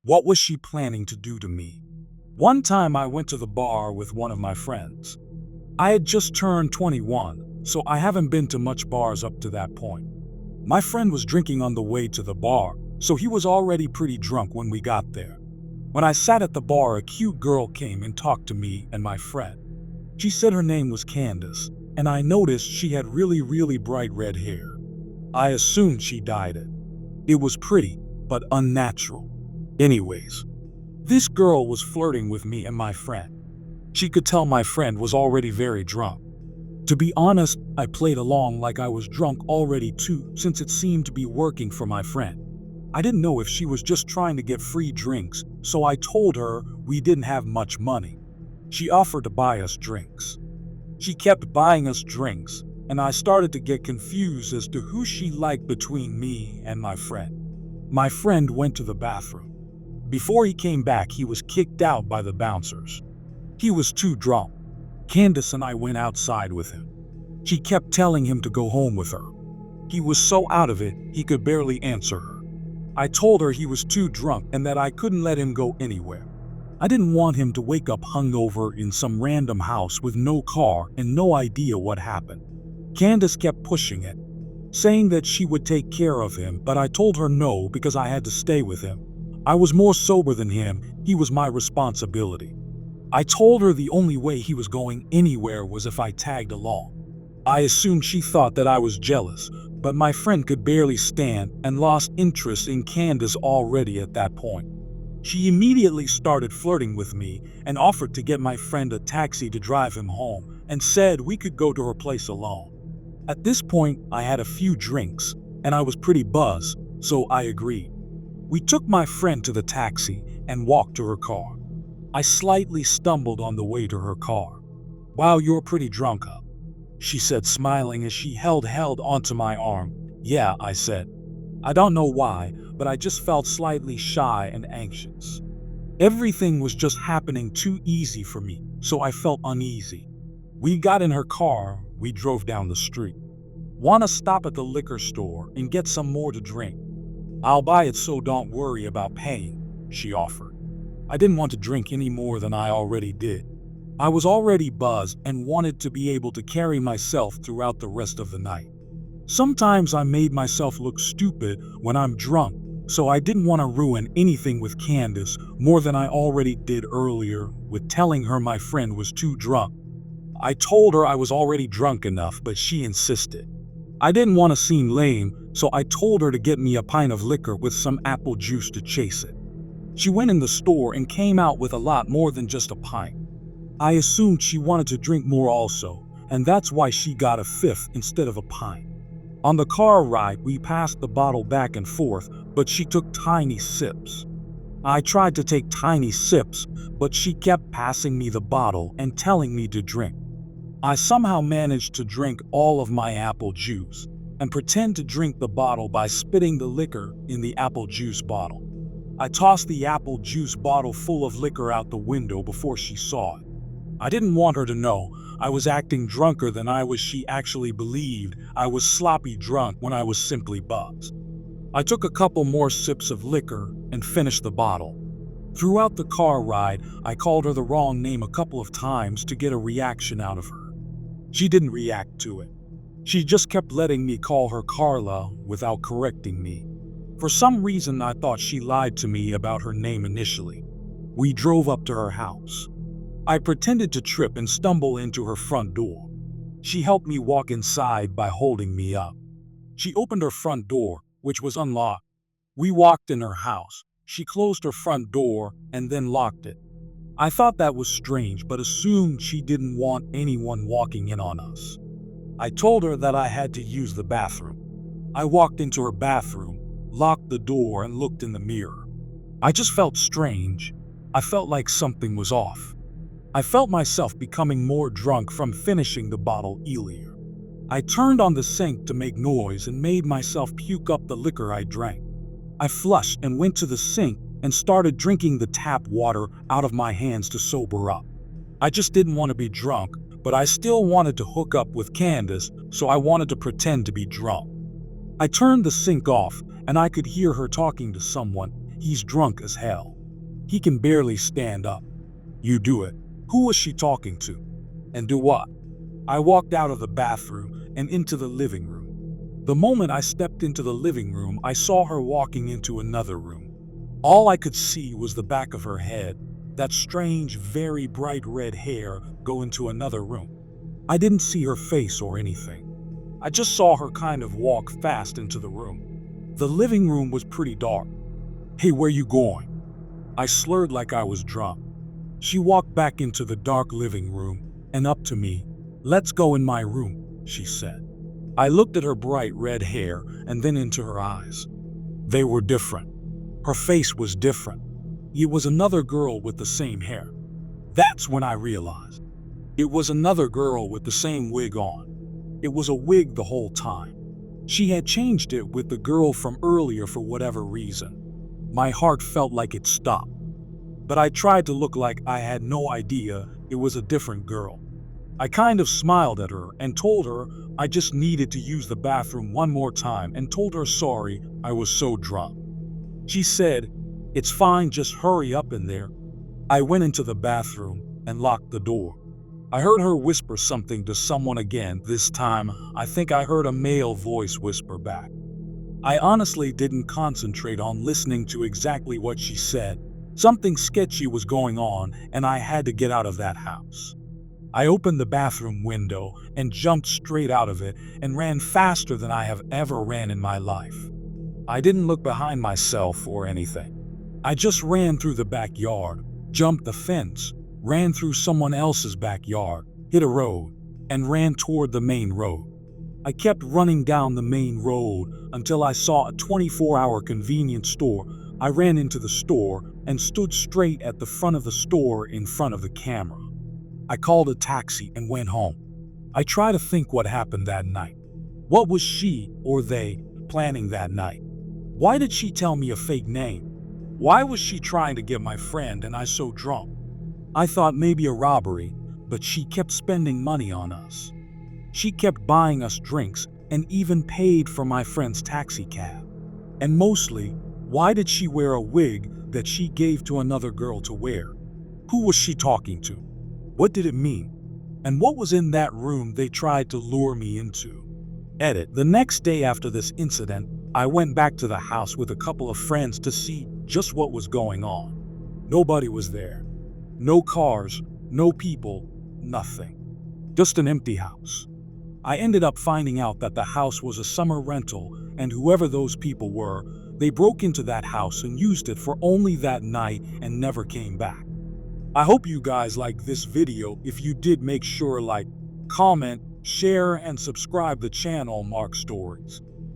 What was she planning to do to me? One time I went to the bar with one of my friends. I had just turned 21, so I haven't been to much bars up to that point. My friend was drinking on the way to the bar, so he was already pretty drunk when we got there. When I sat at the bar, a cute girl came and talked to me and my friend. She said her name was Candace, and I noticed she had really bright red hair. I assumed she dyed it. It was pretty, but unnatural. Anyways, this girl was flirting with me and my friend. She could tell my friend was already very drunk. To be honest, I played along like I was drunk already too, since it seemed to be working for my friend. I didn't know if she was just trying to get free drinks, so I told her we didn't have much money. She offered to buy us drinks. She kept buying us drinks, and I started to get confused as to who she liked between me and my friend. My friend went to the bathroom. Before he came back, he was kicked out by the bouncers. He was too drunk. Candace and I went outside with him. She kept telling him to go home with her. He was so out of it, he could barely answer her. I told her he was too drunk and that I couldn't let him go anywhere. I didn't want him to wake up hungover in some random house with no car and no idea what happened. Candace kept pushing it, saying that she would take care of him, but I told her no because I had to stay with him. I was more sober than him, he was my responsibility. I told her the only way he was going anywhere was if I tagged along. I assumed she thought that I was jealous, but my friend could barely stand and lost interest in Candace already at that point. She immediately started flirting with me and offered to get my friend a taxi to drive him home and said we could go to her place alone. At this point, I had a few drinks and I was pretty buzzed, so I agreed. We took my friend to the taxi and walked to her car. I slightly stumbled on the way to her car. "Wow, you're pretty drunk, huh?" she said, smiling as she held onto my arm. "Yeah," I said. I don't know why, but I just felt slightly shy and anxious. Everything was just happening too easy for me, so I felt uneasy. We got in her car, we drove down the street. "Wanna stop at the liquor store and get some more to drink? I'll buy it, so don't worry about paying," she offered. I didn't want to drink any more than I already did. I was already buzzed and wanted to be able to carry myself throughout the rest of the night. Sometimes I made myself look stupid when I'm drunk, so I didn't want to ruin anything with Candace more than I already did earlier with telling her my friend was too drunk. I told her I was already drunk enough, but she insisted. I didn't want to seem lame, so I told her to get me a pint of liquor with some apple juice to chase it. She went in the store and came out with a lot more than just a pint. I assumed she wanted to drink more also, and that's why she got a fifth instead of a pint. On the car ride, we passed the bottle back and forth, but she took tiny sips. I tried to take tiny sips, but she kept passing me the bottle and telling me to drink. I somehow managed to drink all of my apple juice and pretend to drink the bottle by spitting the liquor in the apple juice bottle. I tossed the apple juice bottle full of liquor out the window before she saw it. I didn't want her to know I was acting drunker than she actually believed I was sloppy drunk when I was simply buzzed. I took a couple more sips of liquor and finished the bottle. Throughout the car ride, I called her the wrong name a couple of times to get a reaction out of her. She didn't react to it. She just kept letting me call her Carla without correcting me. For some reason, I thought she lied to me about her name initially. We drove up to her house. I pretended to trip and stumble into her front door. She helped me walk inside by holding me up. She opened her front door, which was unlocked. We walked in her house. She closed her front door and then locked it. I thought that was strange, but assumed she didn't want anyone walking in on us. I told her that I had to use the bathroom. I walked into her bathroom, locked the door, and looked in the mirror. I just felt strange. I felt like something was off. I felt myself becoming more drunk from finishing the bottle earlier. I turned on the sink to make noise and made myself puke up the liquor I drank. I flushed and went to the sink and started drinking the tap water out of my hands to sober up. I just didn't want to be drunk, but I still wanted to hook up with Candace, so I wanted to pretend to be drunk. I turned the sink off and I could hear her talking to someone, He's drunk as hell. He can barely stand up. You do it. Who was she talking to? And do what? I walked out of the bathroom and into the living room. The moment I stepped into the living room, I saw her walking into another room. All I could see was the back of her head, that strange, very bright red hair go into another room. I didn't see her face or anything. I just saw her kind of walk fast into the room. The living room was pretty dark. Hey, where you going? I slurred like I was drunk. She walked back into the dark living room and up to me. Let's go in my room, she said. I looked at her bright red hair and then into her eyes. They were different. Her face was different. It was another girl with the same hair. That's when I realized. It was another girl with the same wig on. It was a wig the whole time. She had changed it with the girl from earlier for whatever reason. My heart felt like it stopped. But I tried to look like I had no idea it was a different girl. I kind of smiled at her and told her I just needed to use the bathroom one more time and told her sorry I was so drunk. She said, "It's fine, just hurry up in there." I went into the bathroom and locked the door. I heard her whisper something to someone again. This time, I think I heard a male voice whisper back. I honestly didn't concentrate on listening to exactly what she said. Something sketchy was going on, and I had to get out of that house. I opened the bathroom window and jumped straight out of it and ran faster than I have ever ran in my life. I didn't look behind myself or anything. I just ran through the backyard, jumped the fence, ran through someone else's backyard, hit a road, and ran toward the main road. I kept running down the main road until I saw a 24-hour convenience store. I ran into the store and stood straight at the front of the store in front of the camera. I called a taxi and went home. I try to think what happened that night. What was she or they planning that night? Why did she tell me a fake name? Why was she trying to get my friend and I so drunk? I thought maybe a robbery, but she kept spending money on us. She kept buying us drinks and even paid for my friend's taxi cab. And mostly, why did she wear a wig that she gave to another girl to wear? Who was she talking to? What did it mean? And what was in that room they tried to lure me into? Edit. The next day after this incident, I went back to the house with a couple of friends to see just what was going on. Nobody was there. No cars, no people, nothing. Just an empty house. I ended up finding out that the house was a summer rental, and whoever those people were, they broke into that house and used it for only that night and never came back. I hope you guys liked this video. If you did, make sure like, comment, share, and subscribe the channel Mark Stories.